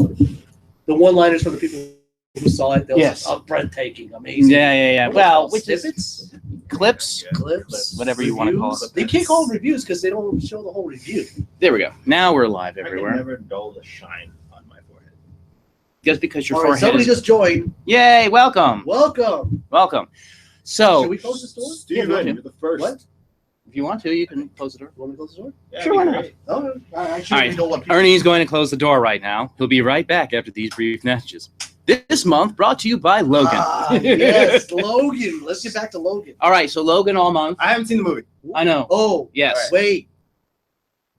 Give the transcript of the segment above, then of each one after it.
The one-liners from the people who saw it, Yes. breathtaking, amazing. Yeah. Well, which is snippets, clips, clips, whatever you want to call it. They can't call them reviews because they don't show the whole review. There we go. Now we're live I can everywhere. never dull the shine on my forehead. Just because your All right, forehead somebody is... just joined. Yay, welcome. Welcome. So, Should we close this door? Steven, go ahead. you're the first. What? if you want to, you can close the door. You want me to close the door? Yeah, Sure, why not? great. Oh, I All right. know what people. Ernie's going to close the door right now. He'll be right back after these brief messages. This month brought to you by Logan. Yes, Logan. Let's get back to Logan. All right, so Logan all month. I haven't seen the movie. I know. Oh, Yes. wait.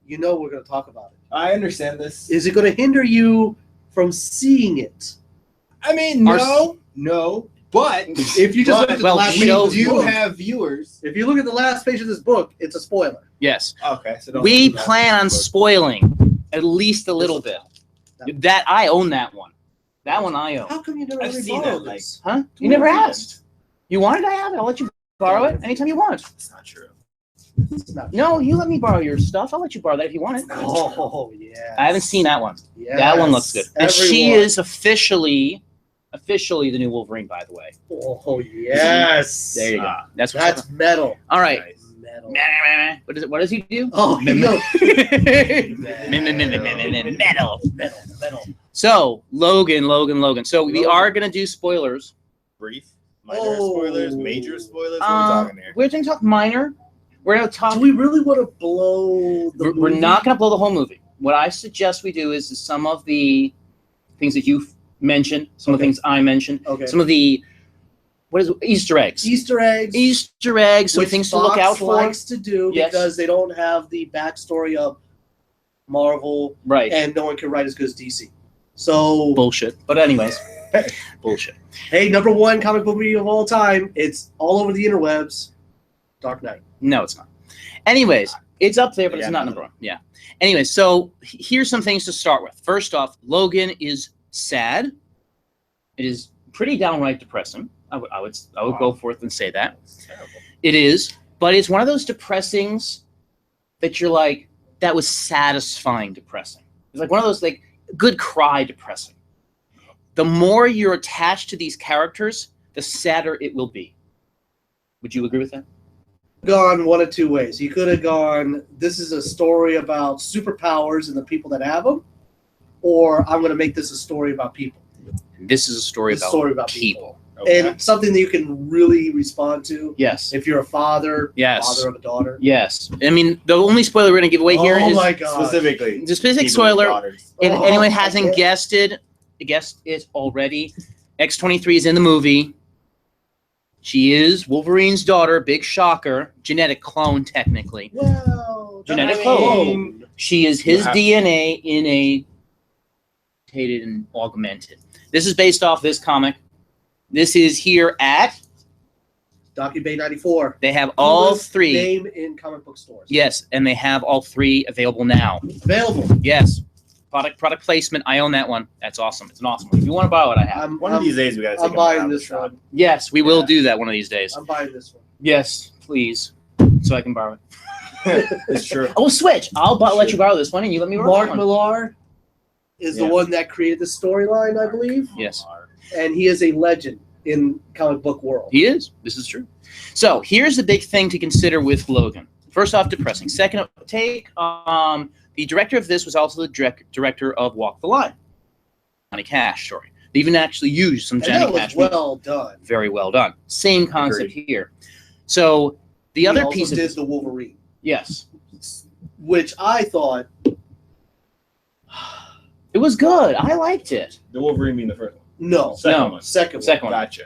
You know we're going to talk about it. I understand this. Is it going to hinder you from seeing it? I mean, Our- no, but If you just look at the well, last we page of do this book, have viewers. if you look at the last page of this book, it's a spoiler. Yes. Okay, so don't We look at that. plan on spoiling at least a little bit. That I own that one. That one I own. How come you never I've let me seen borrow that, like- this? Huh? You never asked. You wanted to have it? I'll let you borrow it anytime you want. It's not true. It's not- No, you let me borrow your stuff. I'll let you borrow that if you want it. Oh, yeah. I haven't seen that one. Yes. That one looks good. And she Everyone. is officially the new Wolverine, by the way. Oh, yes. There you go. That's what's That's metal. all right. Nice. Metal. What is it? What does he do? Oh, you know. Metal. Metal. So Logan. So we are gonna do spoilers. Brief, minor spoilers, major spoilers. What are we talking here? We're gonna talk minor. We're gonna talk. Do we really want to blow the We're movie? not gonna blow the whole movie. What I suggest we do is some of the things that you mentioned, some of the Okay. things I mentioned, Okay. some of the Easter eggs. Easter eggs. Easter eggs, some which things to look Fox out for. likes to do Yes. because they don't have the backstory of Marvel, Right. and no one can write as good as DC. So, Bullshit. But anyways, bullshit. hey, #1 comic book movie of all time. It's all over the interwebs. Dark Knight. No, it's not. Anyways, it's up there, but it's Yeah, not no. number one. Yeah. Anyways, so here's some things to start with. First off, Logan is sad. It is pretty downright depressing. I would go forth and say that. It's terrible. It is, but it's one of those depressings that you're like, that was satisfying depressing. It's like one of those like good cry depressing. The more you're attached to these characters, the sadder it will be. Would you agree with that? Gone one of two ways. You could have gone, this is a story about superpowers and the people that have them, or I'm going to make this a story about people. This is a story, It's a about, story about people. Okay. And something that you can really respond to Yes. if you're a father, Yes. father of a daughter. Yes. I mean, the only spoiler we're going to give away here Oh is my God. Specifically, the specific people with spoiler. daughters. If Oh, anyone I hasn't can't- guessed it already, X-23 is in the movie. She is Wolverine's daughter. Big shocker. Genetic clone, technically. Well, Genetic I code. mean, She is his Yeah. DNA in a mutated and augmented. This is based off this comic. This is here at. Docu-Bay 94. They have all Coolest three. Name in comic book stores. Yes, and they have all three available now. Available. Yes. Product placement. I own that one. That's awesome. It's an awesome one. If you want to borrow it, I have. One of these days we gotta take I'm them buying around the this shop. one. Yes, we will Yeah. do that one of these days. I'm buying this one. Yes, please, so I can borrow it. It's true. Oh, switch. Let you borrow this one, and you let me borrow Mark that one. Millar is the Yeah. one that created the storyline, I believe, Yes, and he is a legend in comic book world. he is. This is true. So here's the big thing to consider with Logan. First off, depressing. Second, the director of this was also the director of Walk the Line, Johnny Cash story. They even actually used some And Johnny that was Cash. well done. Very well done. Same concept here. So the He other also piece of did the Wolverine, yes, which I thought it was good. I liked it. The Wolverine being the first one. no, Second one. second one. Second one. Gotcha.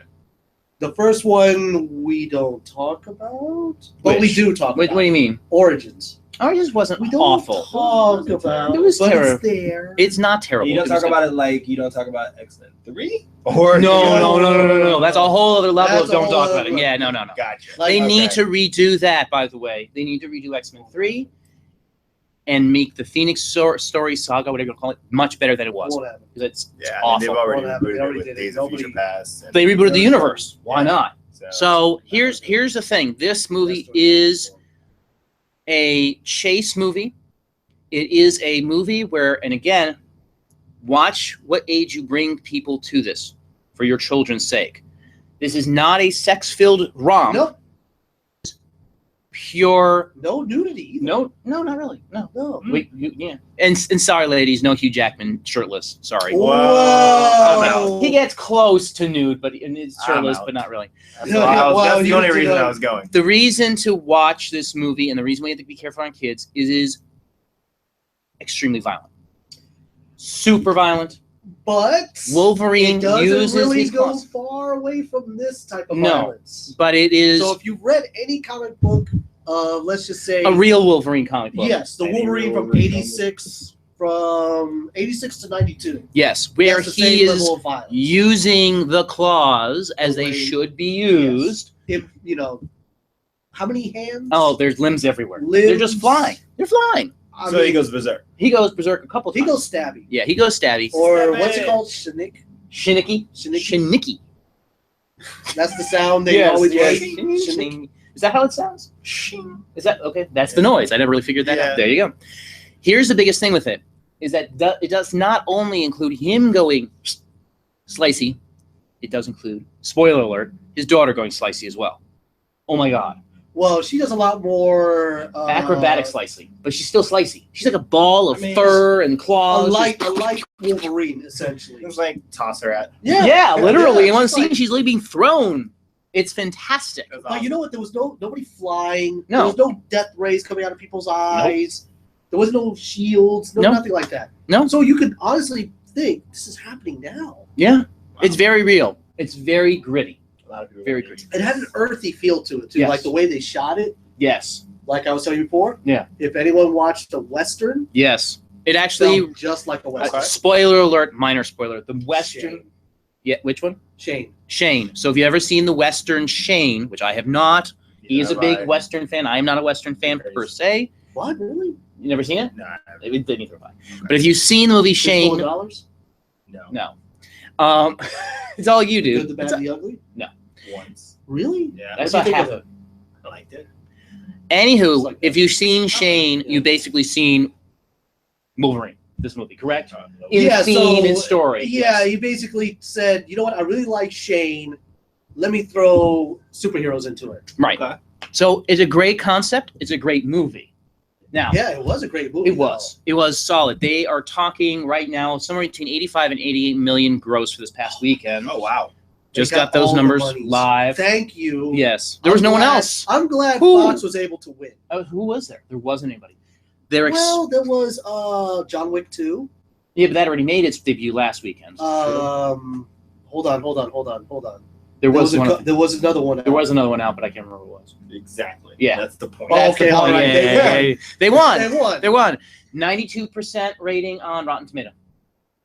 The first one we don't talk about, but we Which? do talk What about do you mean? Origins. Ours wasn't We don't awful. talk about It was but terrible. it's there. It's not terrible. You don't It was talk about it like you don't talk about X-Men 3? Or No. That's a whole other level That's of don't a talk whole about it. other Yeah, level. no. Gotcha. Like, They need okay. to redo that, by the way. They need to redo X-Men 3 and make the Phoenix story saga, whatever you call it, much better than it was. Won't happen. Because it's Yeah, awful. I mean, they've already Won't happen. They rebooted already it did with it. Days of Future Nobody- Past. and- They rebooted the universe. Why not? So here's the thing. This movie is a chase movie. It is a movie where, and again, Watch what age you bring people to this for your children's sake. This is not a sex-filled romp. Nope. Pure. No nudity either. No, not really. No. No. Wait, yeah. And sorry, ladies, no Hugh Jackman shirtless. Sorry. Whoa. He gets close to nude, but it's shirtless, but not really. That's the only reason I was going. The reason to watch this movie and the reason we have to be careful on kids is extremely violent. Super violent. But Wolverine it doesn't uses really his go claws. far away from this type of No. violence. But it is So if you've read any comic book, let's just say a real Wolverine comic book. yes, the Any Wolverine real from Wolverine 86 to 92. Yes, where That's the he same is level of violence. using the claws as The they way- should be used. If how many hands? Oh, there's limbs everywhere. They're just Limbs. flying. They're flying. I So mean, he goes berserk. He goes berserk a couple he times. goes stabby. Yeah, he goes stabby. Or Stabby. what's it called? Shinick. Shinnicky. Shinicky. That's the sound they Yes, always yes. make. Shing, Shinick. shing. Is that how it sounds? Shing. Is that okay? That's the noise. I never really figured that Yeah. out. There you go. Here's the biggest thing with it is that it does not only include him going slicey, it does include, spoiler alert, his daughter going slicey as well. Oh my God. Well, she does a lot more Acrobatic slicey, but she's still slicey. She's like a ball of I mean, fur and A claws. light Wolverine, essentially. It was like toss her at. Yeah, literally. yeah, in one she's scene, like- she's like being thrown. It's fantastic. It was But awesome. you know what? There was nobody flying. No. There was no death rays coming out of people's eyes. There was no shields. Nope. Nothing like that. No. So you could honestly think this is happening now. Yeah, Wow. it's very real. It's very gritty. A lot of people Very were good. It had an earthy feel to it too, Yes. like the way they shot it. Yes. Like I was telling you before. Yeah. If anyone watched the Western, Yes. It actually, felt just like the Western. spoiler alert, minor spoiler, the Western. Shane. Yeah, which one? Shane. Shane. So if you've ever seen the Western Shane, which I have not, he is a big Western fan. I am not a Western fan per se. What really? You never seen it? No, Neither have I. But if you've seen the movie Fistful of Shane, dollars. no. no. It's all you The do. Good, the bad, It's- the ugly. Once. Really? Yeah. That's What about do you think half of of it. I liked it. Anywho, It's like if that. you've seen Shane, Yeah. you basically seen Wolverine, this movie, correct? No. In Yeah, theme so- and story. Yeah, he basically said, you know what? I really like Shane. Let me throw superheroes into it. Right. Okay. So it's a great concept. It's a great movie. Now, Yeah, it was a great movie. it was. It was solid. They are talking right now somewhere between 85 and 88 million gross for this past weekend. Oh wow. They Just got got those all the numbers monies. live. Thank you. Yes. There was no one glad- else. I'm glad Who? Fox was able to win. Who was there? There wasn't anybody. They're Well, there was John Wick 2. yeah, but that already made its debut last weekend. Hold on. there was one. there was another one. There was another one out, but I can't remember what it was. Exactly. Yeah. That's the point. Oh, That's the okay, all point. right. Yeah, They yeah, won. yeah. They won. They won. They won. 92% rating on Rotten Tomato.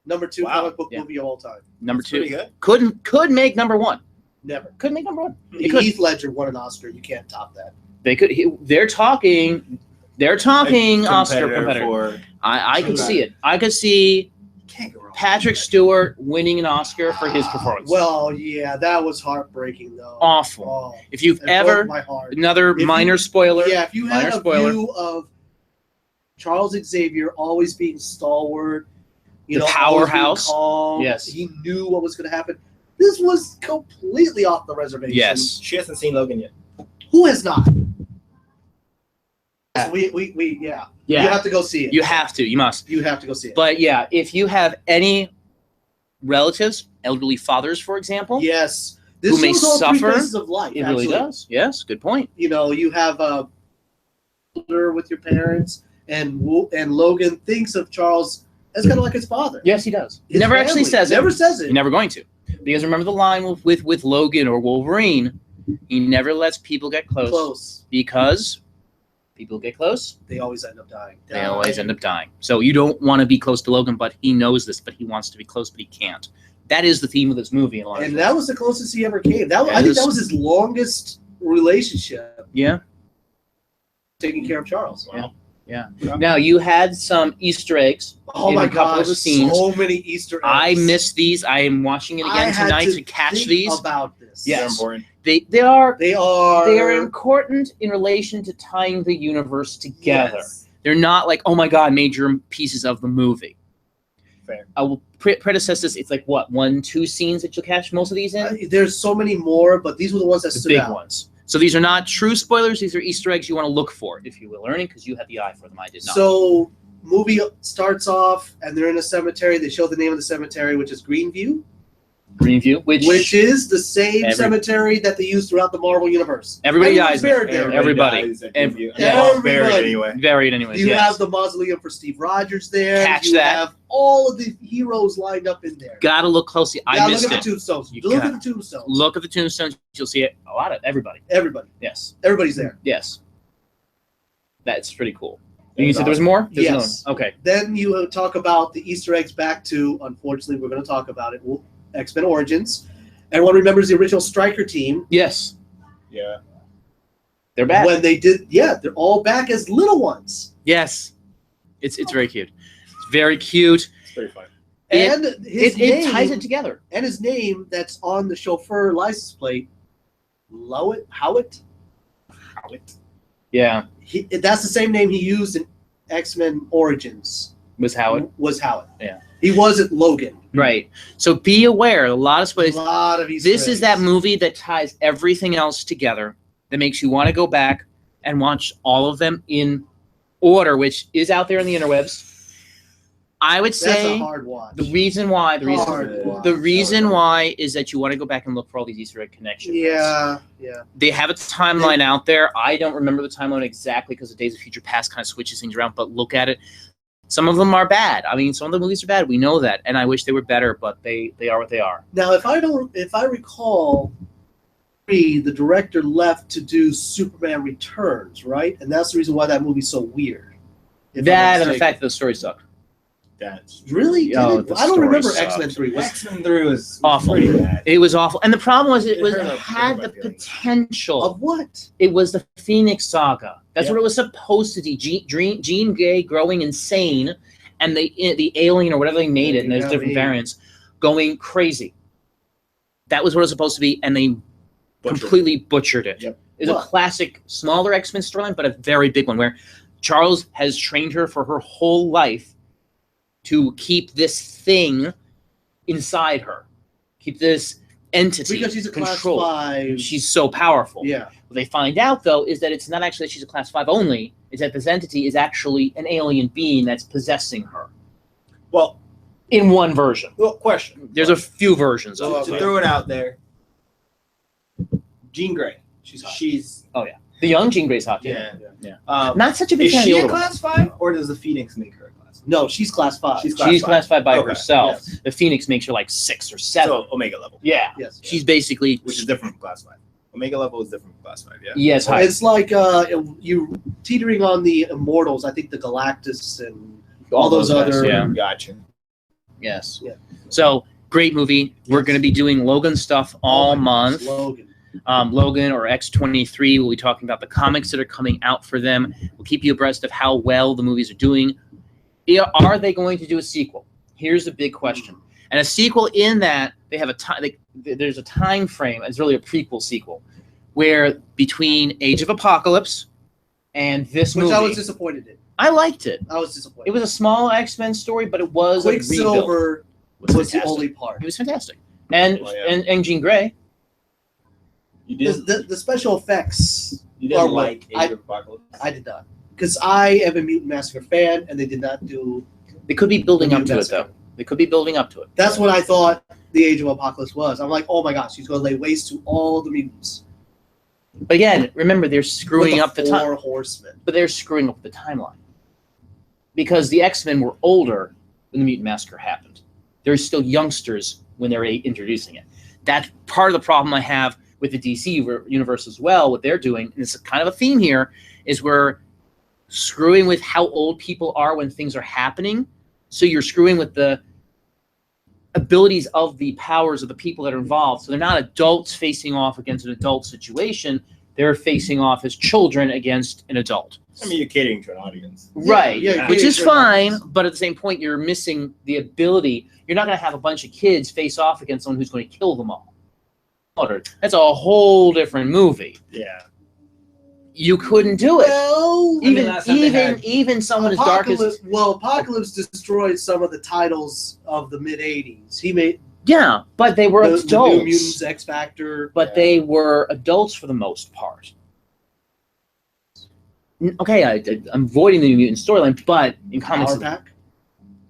Number 2 Wow. comic book Yeah. movie of all time. Number That's pretty 2 good. could make number 1. Never. Could make number 1. It could. Heath Ledger won an Oscar. You can't top that. They could. They're talking. They're talking Oscar competitor. For I could see it. I could see can't go wrong. Patrick Stewart winning an Oscar for his performance. Well, yeah, that was heartbreaking though. awful. Oh, If you've it ever broke my heart. another If you- minor spoiler. Yeah, if you had minor a spoiler. view of Charles Xavier always being stalwart, The always being powerhouse. calm, Yes. he knew what was going to happen. This was completely off the reservation. Yes. She hasn't seen Logan yet. Who has not? So we yeah. You Yeah. have to go see it. You have to. You must. You have to go see it. But yeah, if you have any relatives, elderly fathers, for example, Yes. This Who may shows all three suffer, phases of life. it really actually. does. Yes, good point. You know, you have a with your parents, and Logan thinks of Charles as kind of like his father. Yes, he does. He His never actually family. says it. Never says it. You're never going to. Because remember the line with Logan or Wolverine, he never lets people get close. Because people get close, They always end up dying. they always end up dying. So you don't want to be close to Logan, but he knows this, but he wants to be close, but he can't. That is the theme of this movie in a lot of And ways. that was the closest he ever came. I That think is- that was his longest relationship, Yeah. taking care of Charles. Yeah. Now you had some Easter eggs. Oh In my a couple of gosh, the scenes. so many Easter eggs. I missed these. I am watching it I again had tonight to to catch think these. about this. Yes. They're important. They are They are. they are important in relation to tying the universe together. Yes. They're not like, oh my god, major pieces of the movie. Fair. I will predecessors, it's like what 1-2 scenes that you'll catch most of these in. There's so many more, but these were the ones that The stood big out. ones. So these are not true spoilers. These are Easter eggs you want to look for, if you will, Ernie, because you have the eye for them. I did not. So movie starts off, and they're in a cemetery. They show the name of the cemetery, which is Greenview, Greenview, which is the same cemetery that they use throughout the Marvel universe. everybody dies there. buried there. Everybody. dies at Every- Greenview. yeah. They're all Everybody. buried anyway. Varied anyways. You yes. have the mausoleum for Steve Rogers there. Catch you that. have all of the heroes lined up in there. Gotta look closely. I missed look at it. the tombstones. You Look gotta. at the tombstones. Look at the tombstones. You'll see it. A lot of everybody. Everybody. Yes. Everybody's there. Yes. That's pretty cool. You said there was more? There's another Yes. one. Okay. Then you talk about the Easter eggs back to, unfortunately, we're going to talk about it, X-Men Origins. Everyone remembers the original Stryker team. Yes. Yeah. They're back. When they did, they're all back as little ones. Yes. It's very cute. It's very cute. It's pretty fun. And his name, it ties it together. and his name that's on the chauffeur license plate, Howitt. Yeah. That's the same name he used in X-Men Origins. Was Howard. Was Howitt. Yeah. He wasn't Logan. Right. So be aware. A lot of A spoilers. lot of Easter This is eggs. that movie that ties everything else together, that makes you want to go back and watch all of them in order, which is out there in the interwebs. I would That's a say hard watch. the reason why is that you want to go back and look for all these Easter egg connections. Yeah. They have a timeline out there. I don't remember the timeline exactly because the Days of Future Past kind of switches things around, but look at it. Some of them are bad. I mean, some of the movies are bad. We know that, and I wish they were better, but they are what they are. Now, if I recall, the director left to do Superman Returns, right? And that's the reason why that movie's so weird. If I'm That not and the mistaken. fact that the story sucked. That's Really? Did Oh, it? the I don't story remember sucked. X-Men 3. X-Men 3 was Awful. pretty bad. It was awful, and the problem was It it hurt had my the feelings. potential. Of what? It was the Phoenix Saga. That's Yeah. what it was supposed to be. Jean Grey growing insane, and the alien or whatever they made it, and there's different variants, going crazy. That was what it was supposed to be, and they completely butchered it. Yep. It's a Well- classic, smaller X-Men storyline, but a very big one where Charles has trained her for her whole life to keep this thing inside her, keep this entity Because she's a class controlled. 5. She's so powerful. Yeah. What they find out, though, is that it's not actually that she's a class 5 only. It's that this entity is actually an alien being that's possessing her. Well, In one version. question. There's a few versions To, of to it. throw it out there. Jean Grey. She's hot. She's The young Jean Grey's hot. yeah. Yeah. Um, Not such a big is fan she of the a older one. class 5 or does the Phoenix make her a class 5? No, she's class 5. She's She's classified by Okay, herself. yes. The Phoenix makes her like 6 or 7. So Omega level, Yeah. Yes. She's basically which is different from class 5. Omega level is different from class 5. Yeah. yes, high. It's like you teetering on the Immortals. I think the Galactus and all those guys, other. yeah. Gotcha. Yes. Yeah. So great movie. We're Yes. going to be doing Logan stuff all month. Logan. Logan or X-23. We'll be talking about the comics that are coming out for them. We'll keep you abreast of how well the movies are doing. Are they going to do a sequel? Here's the big question. And a sequel in that they have a time. There's a time frame. It's really a prequel sequel, where between Age of Apocalypse and this Which movie, I was disappointed in. I liked it. I was disappointed. It was a small X-Men story, but it was a rebuild. Quicksilver was the fantastic. only part. It was fantastic. And Well, yeah. and Jean Grey. You didn't. The special effects, You didn't or what? like Age of Apocalypse. I did not. Because I am a Mutant Massacre fan, and they did not do. They could be building The up to it, Massacre. though. They could be building up to it. That's what I thought the Age of Apocalypse was. I'm like, oh my gosh, he's going to lay waste to all the mutants. But again, remember they're screwing With up the time. 4 horsemen. But they're screwing up the timeline because the X-Men were older when the Mutant Massacre happened. They're still youngsters when they're introducing it. That's part of the problem I have with the DC universe as well. What they're doing, and it's kind of a theme here, is we're screwing with how old people are when things are happening. So you're screwing with the abilities of the powers of the people that are involved. So they're not adults facing off against an adult situation. They're facing off as children against an adult. I mean, you're catering to an audience. Right, yeah, which yeah, is yeah. fine, but at the same point, you're missing the ability. You're not going to have a bunch of kids face off against someone who's going to kill them all. That's a whole different movie. Yeah. You couldn't do it. Well, Even someone as dark as Apocalypse destroyed some of the titles of the mid '80s. He made but they were the adults. New Mutants, X Factor, But they were adults for the most part. Okay, I'm avoiding the New Mutant storyline, but in comics, Power Pack.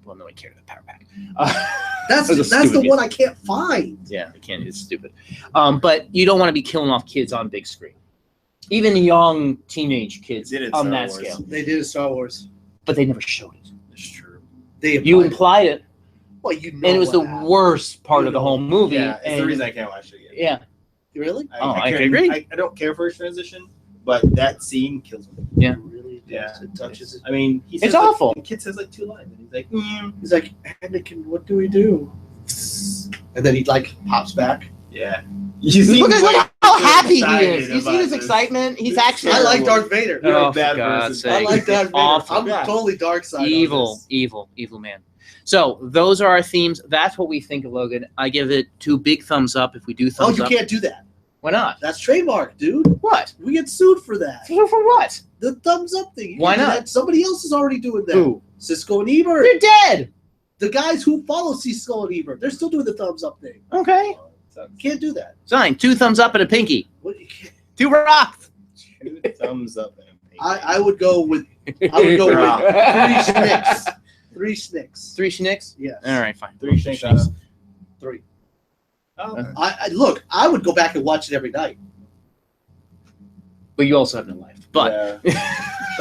Well, no one cared about Power Pack. That's the one I can't find. Yeah, I can't. It's stupid. But you don't want to be killing off kids on big screen. Even young teenage kids on that scale. They did Star Wars, but they never showed it. That's true. You implied it. Well, you know, and it was the worst part of the whole movie. Yeah, it's the reason I can't watch it again. Yeah. Really? I agree. I don't care for his transition, but that scene kills me. Yeah. Really? Yeah. It touches it. I mean, it's awful. The kid says like 2 lines, and he's like, He's like, Anakin, what do we do? And then he like pops back. Yeah. Look how happy he is. You see his excitement? He's actually. I like Darth Vader. Oh, for God's sake. I like Darth Vader. Awful. I'm totally dark side. Evil man. So those are our themes. That's what we think of Logan. I give it 2 big thumbs up if we do thumbs up. You can't do that. Why not? That's trademark, dude. What? We get sued for that. For what? The thumbs up thing. Why not? Somebody else is already doing that. Who? Cisco and Ebert. They're dead. The guys who follow Cisco and Ebert, they're still doing the thumbs up thing. Okay. Can't do that. Fine. 2 thumbs up and a pinky. What? 2 rocks. 2 thumbs up and a pinky. I would go with 3 schnicks. 3 schnicks. 3 schnicks? Yes. All right, fine. 3 schnicks. 3. Oh. I would go back and watch it every night. But you also have no life. But but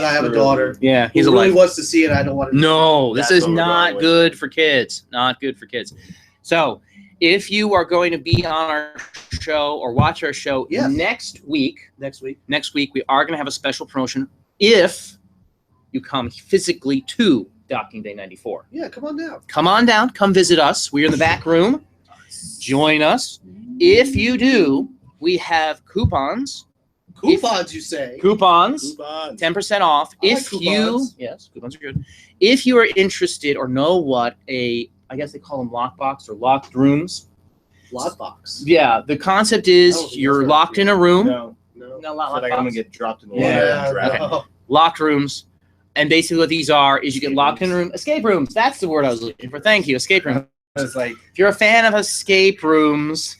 I have a daughter. Yeah, he's who alive. really wants to see it. I don't want to. No, this is not good for kids. Not good for kids. So, if you are going to be on our show or watch our show next week, we are going to have a special promotion if you come physically to Docking Day 94. Yeah, come on down. Come on down. Come visit us. We're in the back room. Join us. If you do, we have coupons. Coupons, you say? Coupons. 10% off. Coupons are good. If you are interested or know what I guess they call them lockbox or locked rooms. Lockbox. Yeah, the concept is you're locked in a room. No, lockbox. Like I'm gonna get dropped in the water. Okay. Locked rooms. And basically what these are is you get locked in a room. Escape rooms. That's the word I was looking for. Thank you. Escape rooms. It's like, if you're a fan of escape rooms,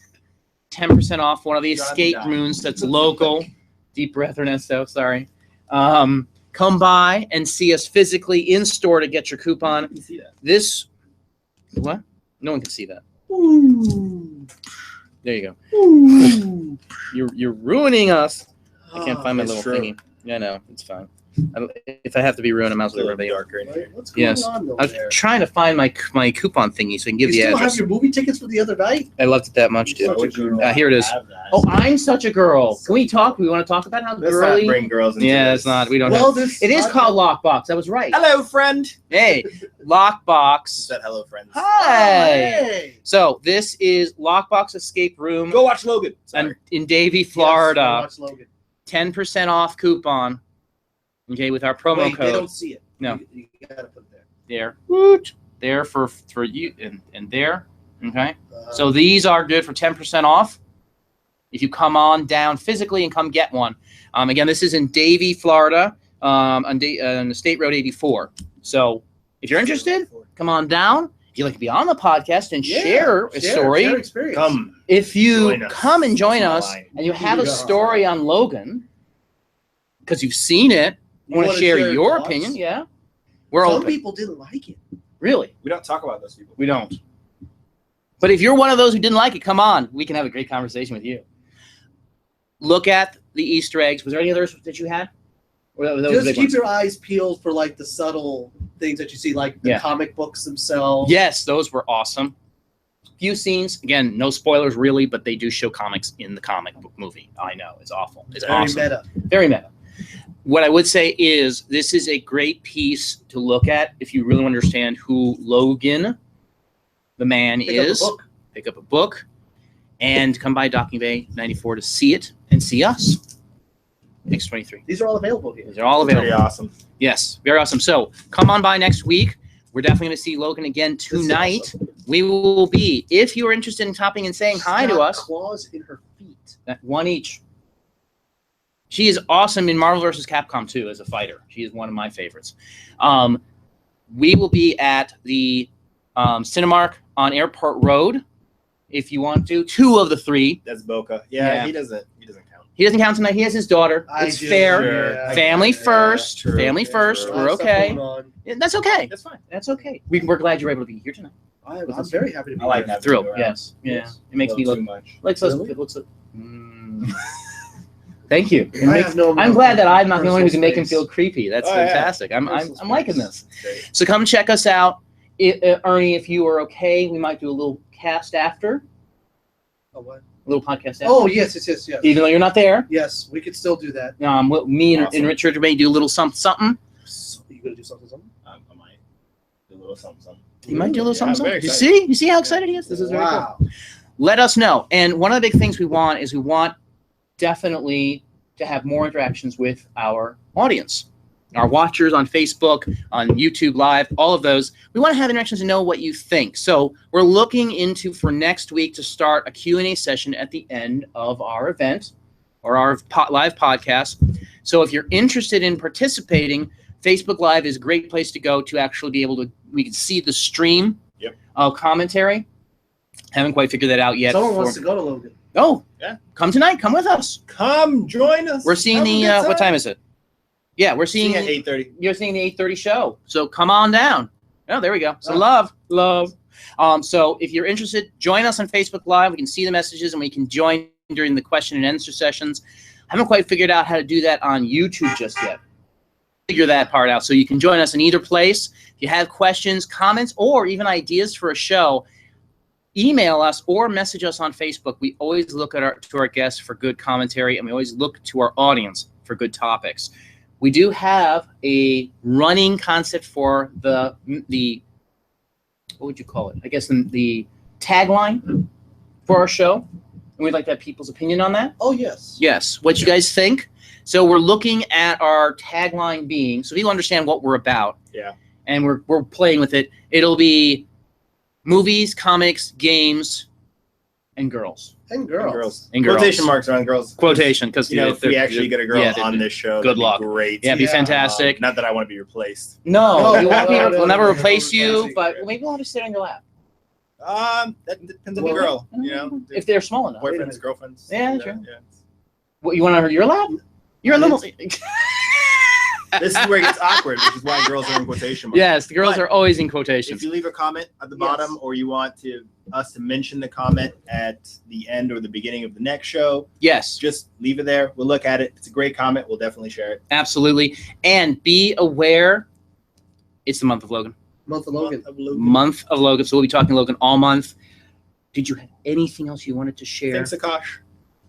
10% off one of the escape rooms that's local. Deep breath, Ernesto. Sorry. Come by and see us physically in store to get your coupon. You can see that. This, what? No one can see that. Ooh. There you go. Ooh. You're ruining us. I can't find my little true. thingy. Yeah, no, it's fine. If I have to be ruined, I might as well be darker in here. What's going on I was trying to find my coupon thingy so I can give you the still address. have your movie tickets from the other night? I loved it that much, dude. Here it is. Oh, I'm such a girl. Can we talk? We want to talk about how Let's girly? not bring girls into Yeah, this. it's not. We don't Well, have. It is called Lockbox. I was right. Hello, friend. Hey, Is Lockbox. that hello, friends? Hi. Hey. So this is Lockbox Escape Room Go watch Logan. Sorry. in Davie, Yes, Florida. watch Logan. 10% off coupon. Okay, with our promo Wait, code. they don't see it. No. You gotta put it there. There. Woot. There for you and there. Okay. So these are good for 10% off. If you come on down physically and come get one. Again, this is in Davie, Florida, on State Road 84. So if you're interested, come on down. If you'd like to be on the podcast and share a story, share experience. Come. if you Join us. come and join Small us line. and you have a story on Logan, because you've seen it, you want to wanna share share your thoughts? opinion, yeah, we're Some open. people didn't like it. Really, We don't talk about those people. we don't. But if you're one of those who didn't like it, come on. We can have a great conversation with you. Look at the Easter eggs. Was there any others that you had? Or that was a Just big keep one? your eyes peeled for like the subtle things that you see, like the comic books themselves. Yes, those were awesome. Few scenes. Again, no spoilers really, but they do show comics in the comic book movie. I know. It's awful. It's Very awesome. meta. Very meta. What I would say is this is a great piece to look at if you really understand who Logan, the man, Pick up a is. book. Pick up a book and come by Docking Bay 94 to see it and see us. X23. These are all available here. These are all available. Pretty awesome. Yes, very awesome. So come on by next week. We're definitely going to see Logan again This is tonight. awesome. We will be, if you are interested in topping and saying hi She's to got us, claws in her feet. one each. She is awesome in Marvel vs. Capcom 2 as a fighter. She is one of my favorites. We will be at the Cinemark on Airport Road. If you want to, 2 of the 3. That's Boca. Yeah. He doesn't count. He doesn't count tonight. He has his daughter. It's fair. Sure. Family first. True. Family first. True. We're okay. Yeah, that's okay. That's fine. That's okay. We're glad you're able to be here tonight. I'm very happy to be I like here. that. Thrilled. Yes. Yeah. It makes me look. too much. It looks. Thank you. I'm glad that I'm not the one who can make him space. feel creepy. That's fantastic. I'm liking this. Great. So come check us out, Ernie. If you are okay, we might do a little cast after. Oh, what? A little podcast after. Oh, yes. Even though you're not there. Yes, we could still do that. Me and Awesome. Richard may do a little something. So, you gonna do something? I might do a little something. You might do a little Yeah, I'm something. very You excited. see how excited he is. This is very cool. Wow. Let us know. And one of the big things we want is definitely to have more interactions with our audience, our watchers on Facebook, on YouTube Live, all of those. We want to have interactions and know what you think. So we're looking into for next week to start a Q&A session at the end of our event or our live podcast. So if you're interested in participating, Facebook Live is a great place to go to actually be able to, we can see the stream of commentary. Haven't quite figured that out yet. Someone wants to go to Logan. Oh, Yeah. Come tonight. Come with us. Come join us. We're seeing Have a good what time is it? Yeah, we're seeing at 8:30. You're seeing the 8:30 show. So come on down. Oh, there we go. So love. So if you're interested, join us on Facebook Live. We can see the messages and we can join during the question and answer sessions. I haven't quite figured out how to do that on YouTube just yet. Figure that part out. So you can join us in either place. If you have questions, comments, or even ideas for a show, email us or message us on Facebook. We always look at our guests for good commentary, and we always look to our audience for good topics. We do have a running concept for the what would you call it? I guess the tagline for our show, and we'd like to have people's opinion on that. Oh, yes. Yes. What you guys think? So we're looking at our tagline being, so people understand what we're about. Yeah. And we're playing with it. It'll be movies, comics, games, and girls. And girls. And girls. Quotation marks around girls. Quotation, because if we actually get a girl on this show, good that'd be luck. Great. Yeah, it'd be fantastic. Not that I want to be replaced. No, we'll never no, replace no, you, no, but no. maybe we'll have to sit on your lap. That depends on the girl. If they're small enough. Boyfriends, girlfriends. Yeah, true. Yeah. What, you want to your lap? You're a little. This is where it gets awkward, which is why girls are in quotation marks. Yes, the girls But are always in quotations. If you leave a comment at the bottom, or you want us to mention the comment at the end or the beginning of the next show, Yes, just leave it there. We'll look at it. If it's a great comment, we'll definitely share it. absolutely. And be aware, it's the month of Logan. Month of Logan. Month of Logan. So we'll be talking Logan all month. Did you have anything else you wanted to share? Thanks, Akash.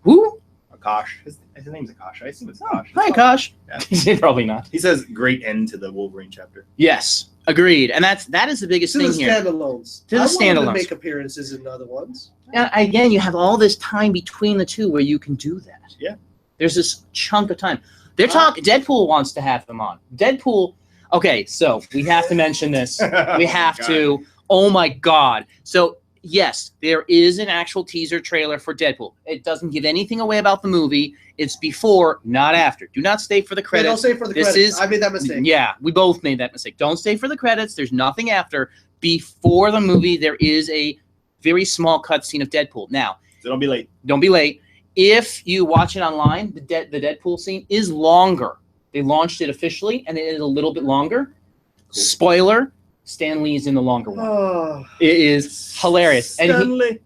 Who? Akash. His name's Akash. I assume it's Akash. Hi, Akash. Yeah. Probably not. He says great end to the Wolverine chapter. Yes, agreed. And that is the biggest To the thing here. standalones. To the I want them standalones. to make appearances in other ones. And again, you have all this time between the two where you can do that. Yeah. There's this chunk of time. They're talking. Deadpool wants to have them on. Deadpool. Okay, so we have to mention this. We have to. Oh my God. So yes, there is an actual teaser trailer for Deadpool. It doesn't give anything away about the movie. It's before, not after. Do not stay for the Yeah, credits. don't stay for the credits. I made that mistake. Yeah, we both made that mistake. Don't stay for the credits. There's nothing after. Before the movie, there is a very small cutscene of Deadpool. Now, So don't be late. don't be late. If you watch it online, the Deadpool scene is longer. They launched it officially, and it is a little bit longer. Cool. Spoiler, Stan Lee is in the longer one. Oh, It is hilarious. And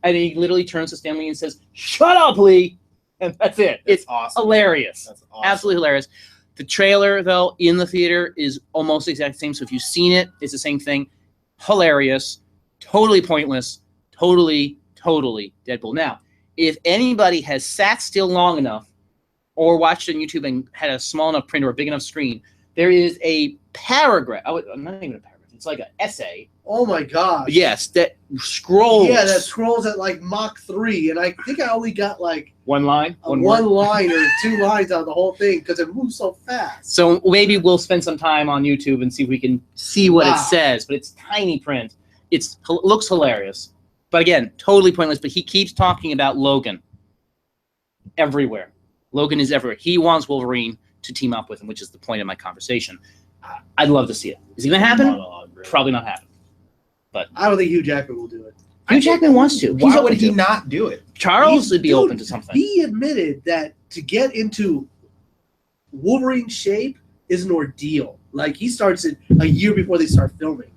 he literally turns to Stan Lee and says, "Shut up, Lee." And that's it. That's It's awesome. hilarious. That's awesome. Absolutely hilarious. The trailer, though, in the theater is almost the exact same. So if you've seen it, it's the same thing. Hilarious. Totally pointless. Totally Deadpool. Now, if anybody has sat still long enough or watched on YouTube and had a small enough print or a big enough screen, there is a paragraph. Not even a paragraph. It's like an essay. oh my God. Yes, that scrolls. Yeah, that scrolls at like Mach 3, and I think I only got like one line. one word. line or 2 lines out of the whole thing because it moves so fast. So maybe we'll spend some time on YouTube and see if we can see what it says. But it's tiny print. It looks hilarious. But again, totally pointless. But he keeps talking about Logan everywhere. Logan is everywhere. He wants Wolverine to team up with him, which is the point of my conversation. I'd love to see it. Is it going to happen? Monologue, really. Probably not happen. I don't think Hugh Jackman will do it. Hugh Jackman wants to. Why He's would open he to. not do it? Charles would be open to something. He admitted that to get into Wolverine shape is an ordeal. Like, he starts it a year before they start filming.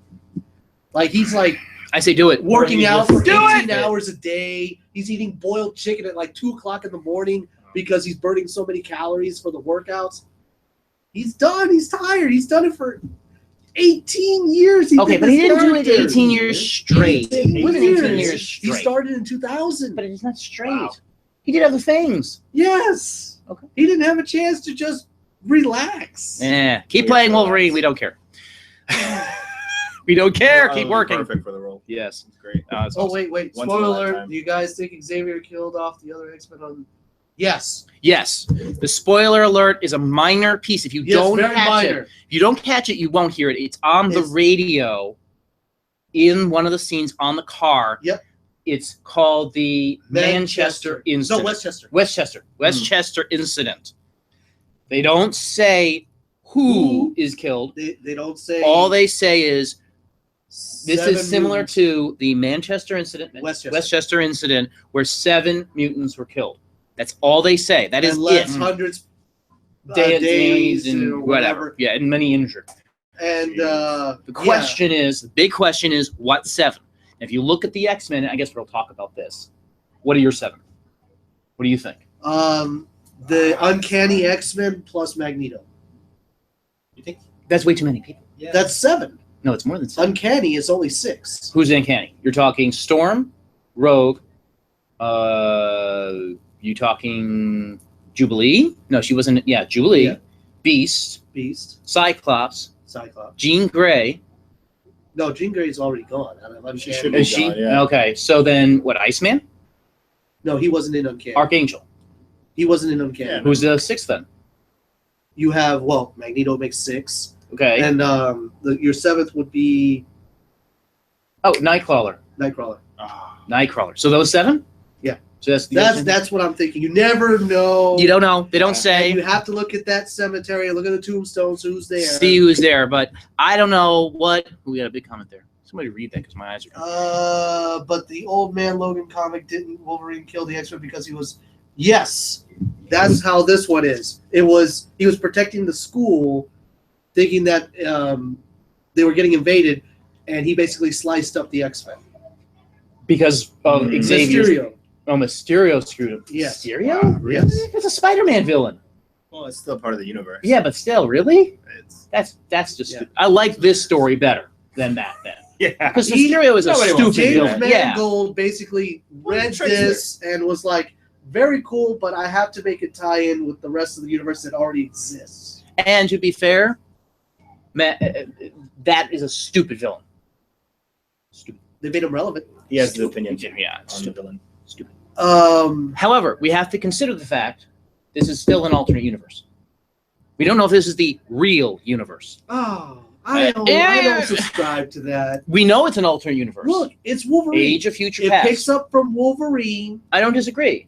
Like, he's like I say do it. working out for Do 18 it! hours a day. He's eating boiled chicken at like 2 o'clock in the morning because he's burning so many calories for the workouts. He's done. He's tired. He's done it for 18 years. Okay, but he didn't do it 18 years straight. 18 It wasn't 18 years He straight. started in 2000. But it's not straight. Wow. He did other things. Yes. Okay. He didn't have a chance to just relax. Yeah. Keep Weird playing for Wolverine. us. We don't care. We don't care. Well, Keep working. Perfect for the role. Yes. It's great. It's Oh, awesome. wait. Once in a Spoiler alert. lifetime. Do you guys think Xavier killed off the other X-Men on... Yes. Yes. The spoiler alert is a minor piece. If you Yes, don't very catch minor. it, if you don't catch it, you won't hear it. It's on the It's- radio in one of the scenes on the car. Yep. It's called the Manchester Incident. No, Westchester. Westchester Incident. They don't say who is killed. They don't say... All they say is this seven is similar mutants. to the Manchester Incident, Westchester. Incident, where 7 mutants were killed. That's all they say. That is And left it. hundreds Days or and whatever. Yeah, and many injured. And The question is, the big question is, what 7? If you look at the X-Men, I guess we'll talk about this. What are your 7? What do you think? the Uncanny X-Men plus Magneto. You think? That's way too many people. Yeah. That's 7. No, it's more than 7. Uncanny is only 6. Who's Uncanny? You're talking Storm, Rogue, you talking Jubilee? No, she wasn't. Yeah, Jubilee, Yeah. Beast, Cyclops, Cyclops. Jean Grey. No, Jean Grey's already gone. Out of Uncanny. She should be. Is she? gone, yeah. Okay, so then what? Iceman, No, he wasn't in Uncanny. Archangel. He wasn't in Uncanny. Yeah. Who's the 6th then? You have, well, Magneto makes 6. Okay. And your 7th would be Oh, Nightcrawler. Nightcrawler. Ah. Nightcrawler. So those 7? Yeah. So That's what I'm thinking. You never know. You don't know. They don't And say. you have to look at that cemetery, look at the tombstones, who's there. See who's there, but I don't know what. We got a big comment there. Somebody read that because my eyes are. But the Old Man Logan comic didn't Wolverine kill the X-Men because he was. Yes, that's how this one is. He was protecting the school, thinking that they were getting invaded, and he basically sliced up the X-Men. Because of Xavier's. Mysterio. Oh, Mysterio screwed him. Yes. Mysterio? Wow, really? Yes. It's a Spider-Man villain. Well, it's still part of the universe. Yeah, but still, really? It's, That's just. Yeah. Stupid. I like this story better than that. Then yeah. because He- Mysterio is a nobody stupid wants to do villain. James that. Yeah. Mangold basically read Tracer. this and was like, very cool, but I have to make a tie-in with the rest of the universe that already exists. And to be fair, that is a stupid villain. Stupid. They made him relevant. He has the opinion Yeah, it's on the stupid. villain. Stupid. Um, However, we have to consider the fact this is still an alternate universe. We don't know if this is the real universe. I don't subscribe to that. We know it's an alternate universe. Look, it's Wolverine. Age of Future It Past. picks up from Wolverine I don't disagree.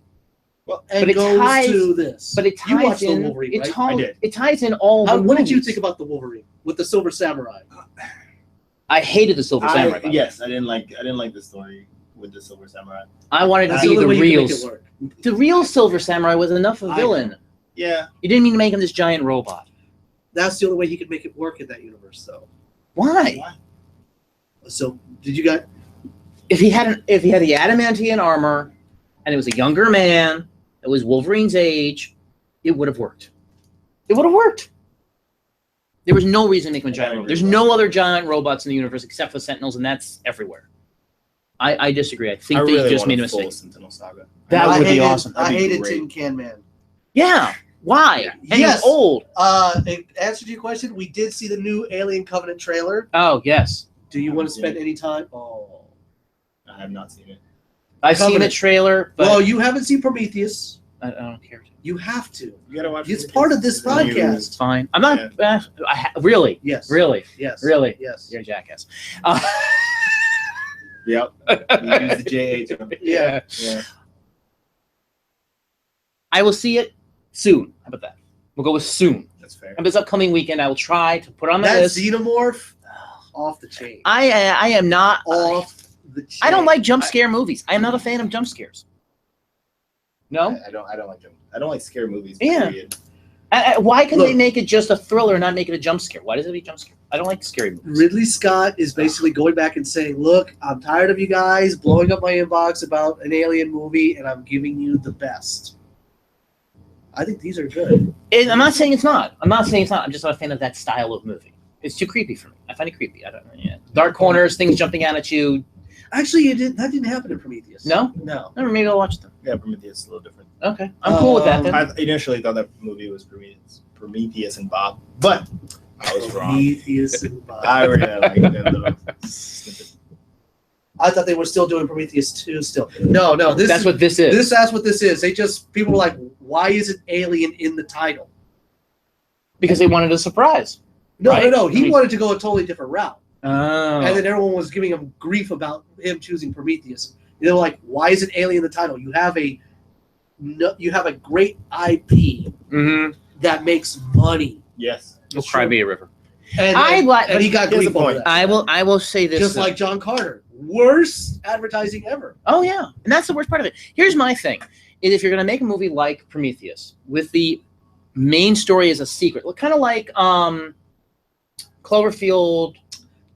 and But it goes ties- to this. But it You ties watched in. the Wolverine, it, right? I did. it ties in all the What did you movies. think about the Wolverine with the Silver Samurai? I hated the Silver Samurai. by the way. Yes, I didn't like the story with the Silver Samurai. I wanted to That's be the the only way you real. can make it work. The real Silver Samurai was enough of a I villain. Yeah. You didn't mean to make him this giant robot. That's the only way he could make it work in that universe, though. Why? So, did you got? If he had the adamantium armor, and it was a younger man, it was Wolverine's age, it would have worked. It would have worked. There was no reason to make him a giant robot. There's no other giant robots in the universe except for Sentinels, and that's everywhere. I disagree. I think they just made a full mistake. Sentinel Saga. That I would be hated- awesome. I That'd be hated great. Tin Can Man. Yeah. Why? Yeah. And Yes. he's old. In answer to your question, we did see the new Alien Covenant trailer. Oh, yes. Do you want to Yeah. spend any time? Oh. I have not seen it. I've seen a Covenant. trailer, but Well, you haven't seen Prometheus. I don't care to. You have to. You gotta watch. It's part of this It's a new- podcast. It's fine. I'm not. Really? Yes. Really? Yes. Really? Yes. You're a jackass. Yep. You use the JH. Yeah. Yeah. I will see it. Soon. How about that? We'll go with soon. That's fair. And this upcoming weekend, I will try to put on my That list. Xenomorph, off the chain. I am not. Off the chain. I don't like jump scare movies. I am not a fan of jump scares. No? I don't like them. I don't like scare movies. Yeah. Period. Why can Look. they make it just a thriller and not make it a jump scare? Why does it be a jump scare? I don't like scary movies. Ridley Scott is basically going back and saying, look, I'm tired of you guys blowing up my inbox about an alien movie, and I'm giving you the best. I think these are good. I'm not saying it's not. I'm just not a fan of that style of movie. It's too creepy for me. I find it creepy. I don't know. Yeah. Dark corners, things jumping out at you. Actually, that didn't happen in Prometheus. No? No. Or maybe I'll watch them. Yeah, Prometheus is a little different. Okay. I'm cool with that then. I initially thought that movie was Prometheus and Bob, but I was wrong. Prometheus and Bob. I really like that little snippet. I thought they were still doing Prometheus 2 still. No. That's what this is. That's what this is. People were like, why isn't Alien in the title? Because they wanted a surprise. No. Right? He wanted to go a totally different route. Oh. And then everyone was giving him grief about him choosing Prometheus. They were like, why isn't Alien in the title? You have a great IP that makes money. Yes. We'll cry me a river. And he got Here's grief the point. over that. I will say this. Just like John Carter. Worst advertising ever. Oh yeah, and that's the worst part of it. Here's my thing: is if you're gonna make a movie like Prometheus with the main story as a secret, kind of like Cloverfield,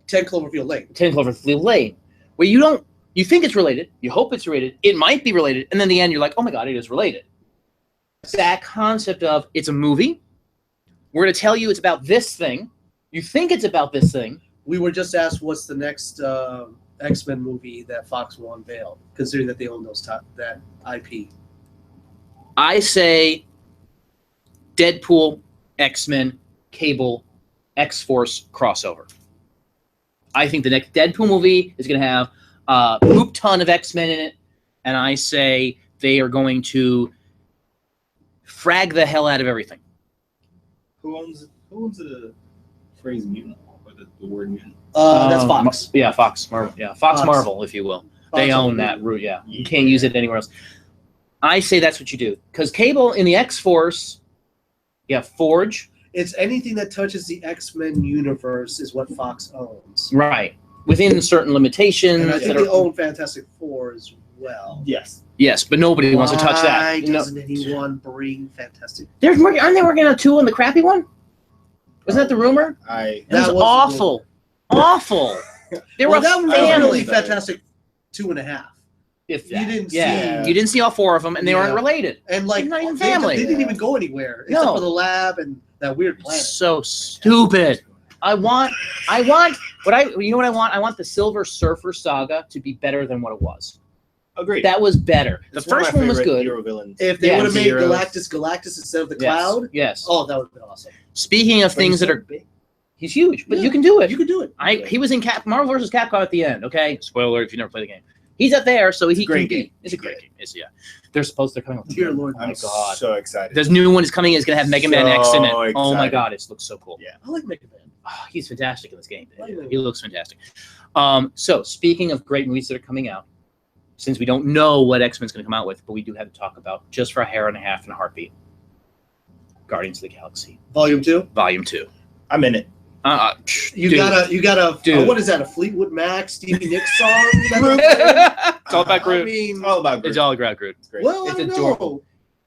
10 Cloverfield Lane. 10 Cloverfield Lane, where you think it's related, you hope it's related, it might be related, and then in the end you're like, oh my god, it is related. That concept of it's a movie, we're gonna tell you it's about this thing, you think it's about this thing. We were just asked what's the next X-Men movie that Fox will unveil, considering that they own that IP. I say Deadpool, X-Men, Cable, X-Force crossover. I think the next Deadpool movie is going to have a poop ton of X-Men in it, and I say they are going to frag the hell out of everything. Who owns the phrase mutant or the word mutant? That's Fox. Fox. Marvel. Yeah, Fox Marvel, if you will. They own that route. Yeah, you can't use it anywhere else. I say that's what you do because Cable in the X-Force, Forge. It's anything that touches the X-Men universe is what Fox owns. Right, within certain limitations. And I think they own Fantastic Four as well. Yes. Yes, but nobody wants to touch that. Why doesn't anyone bring Fantastic? Aren't they working on 2 on the crappy one? Wasn't that the rumor? It was awful. Awful. They were that was family. really Fantastic 2.5. If You didn't see. you didn't see all 4 of them, and they weren't related. And like They're not even they family. didn't even go anywhere except for the lab and that weird planet. So stupid. I want you know what I want? I want the Silver Surfer saga to be better than what it was. Agreed. That was better. It's the first one was good. Hero villains. If they Yeah, would have made Zeros. Galactus instead of the Cloud, Yes. oh, that would have been awesome. Speaking of But things he's that so are big. he's huge, but Yeah, you can do it. You could do it. He was in Marvel vs. Capcom at the end. Okay, spoiler alert if you never played the game. He's up there, so he great can game. be. It's a great game. They're coming with. Dear Lord, I'm God. so excited. This new one is coming. It's gonna have Mega Man X in it. So Oh my excited. god, it looks so cool. Yeah. I like Mega Man. Oh, he's fantastic in this game. I know. He looks fantastic. So speaking of great movies that are coming out, since we don't know what X-Men's going to come out with, but we do have to talk about just for a hair and a half and a heartbeat. Guardians of the Galaxy Volume 2. Volume 2. I'm in it. You gotta. Dude. What is that? A Fleetwood Mac, Stevie Nicks song? It's all about I Groot. mean, All about Groot. It's all about Groot. It's great. well, It's I don't adorable.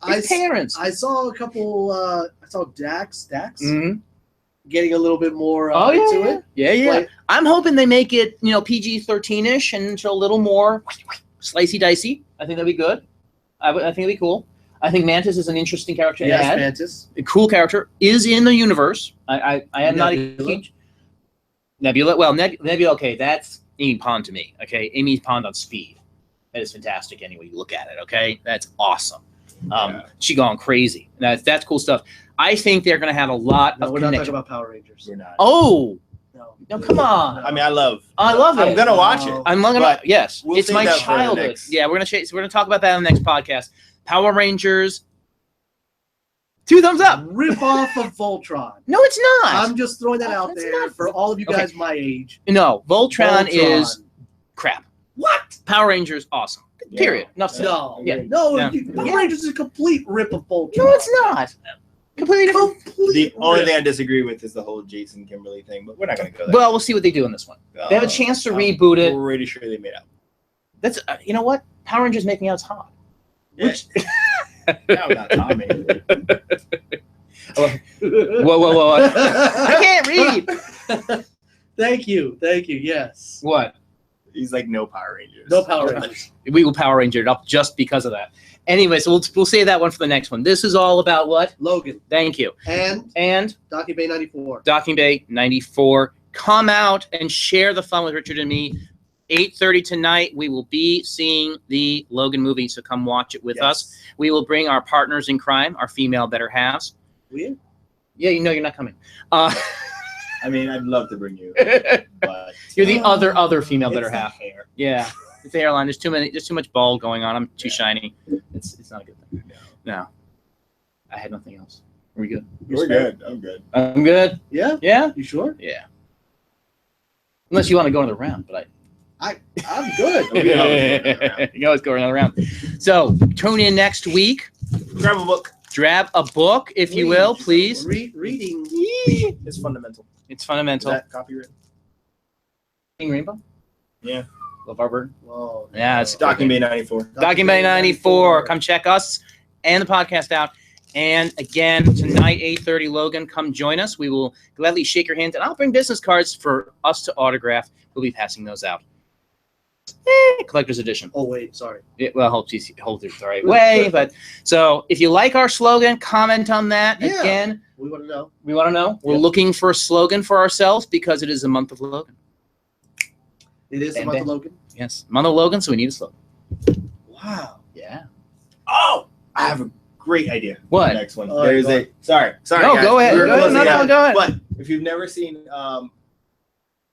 know. His parents. I saw a couple. I saw Dax Mhm. getting a little bit more Oh into yeah, it. yeah. Like, I'm hoping they make it, PG-13ish and show a little more slicey dicey. I think that'd be good. I think it'd be cool. I think Mantis is an interesting character to yes, add. Mantis. A cool character is in the universe. I am not a Nebula? huge Nebula. Well, Nebula. Okay, that's Amy Pond to me. Okay, Amy Pond on speed. That is fantastic. Anyway, you look at it. Okay, that's awesome. She gone crazy. That's cool stuff. I think they're going to have a lot No, of we're not talking connection. about Power Rangers. We're not. Oh No, come on. I mean, I love it. I'm gonna watch it. I'm not gonna. But Yes, we'll it's save my that for the childhood. next- Yeah, we're gonna talk about that on the next podcast. Power Rangers. 2 thumbs up. Rip off of Voltron. No, it's not. I'm just throwing that out It's there not. for all of you Okay. guys my age. No, Voltron is crap. What? Power Rangers, awesome. Yeah. Period. Enough said. No. Yeah. No. Yeah. Power Rangers is a complete rip of Voltron. No, it's not. Completely different. The only thing I disagree with is the whole Jason Kimberly thing, but we're not going to go there. Well, we'll see what they do in this one. They have a chance to reboot it. I'm pretty sure they made out. That's you know what? Power Rangers make me out hot. Yeah. Which No, not Tommy. whoa! I can't read. Thank you. Yes. What? He's like, no Power Rangers. No Power Rangers. We will Power Ranger it up just because of that. Anyway, so we'll save that one for the next one. This is all about what? Logan Thank you. and Docking Bay 94. Docking Bay 94. Come out and share the fun with Richard and me. 8:30 tonight, we will be seeing the Logan movie, so come watch it with us. We will bring our partners in crime, our female better halves. Weird. Yeah, you know you're not coming. I mean, I'd love to bring you, but You're the other female better it's the half. hair. Yeah, it's the hairline. There's too much bald going on. I'm too shiny. It's not a good thing. No, I had nothing else. Are we good? We're good. I'm good. I'm good. Yeah. Yeah. You sure? Yeah. Unless you want to go another round, but I'm good. you can always go another round. So tune in next week. Grab a book. Grab a book, if you will, please. Reading. It's fundamental. It's Is fundamental. that copyright? Rainbow? Yeah. Love Bird. Whoa. Yeah, it's Docking Bay 94. Docking Bay 94. Come check us and the podcast out. And again, tonight, 8:30, Logan, come join us. We will gladly shake your hand, and I'll bring business cards for us to autograph. We'll be passing those out. Collector's edition. Oh wait, sorry. Well, hope you hold it the right way. But so if you like our slogan, comment on that. Yeah. Again, We want to know. we want to know. We're Yep. looking for a slogan for ourselves because it is the month of Logan. It is the And month then- of Logan. Yes, month of Logan, so we need a slogan. Wow. Yeah. Oh, I have a great idea. for What? The next one. Oh, There's go a sorry. No, guys. go ahead. We're Go ahead. closing No, out. go ahead. But if you've never seen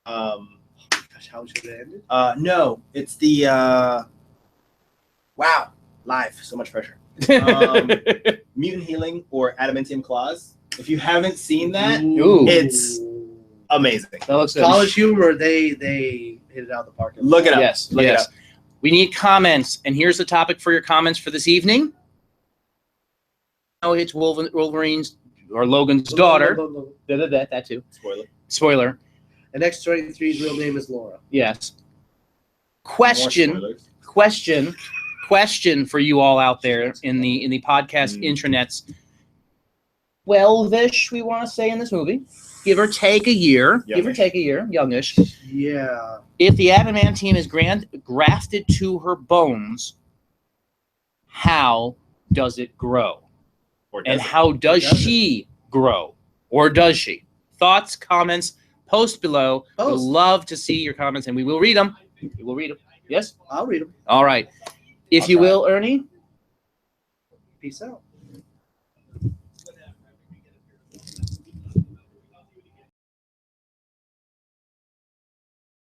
Gosh, how should it end? no, it's the wow, live, so much pressure. Mutant Healing or Adamantium Claws. If you haven't seen that, Ooh. it's amazing. That looks good. College Humor. They hit it out of the park. Look it up. Yes, Look it yes. up. We need comments, and here's the topic for your comments for this evening. Oh, it's Wolverine's or Logan's daughter. That too. Spoiler. Spoiler. And X-23's real name is Laura. Yes. More Question spoilers. for you all out there in the podcast intranets. 12-ish, we want to say in this movie, give or take a year. Give or Youngish. take a year, youngish. Yeah. If the Adaman team is grafted to her bones, how does it grow? Or And does it? how does Does it? she grow? Or does she? Thoughts, comments, post below. We'd Post. love to see your comments, and we will read them. We will read them. Yes? I'll read them. All right. If I'll you try. will, Ernie. Peace out.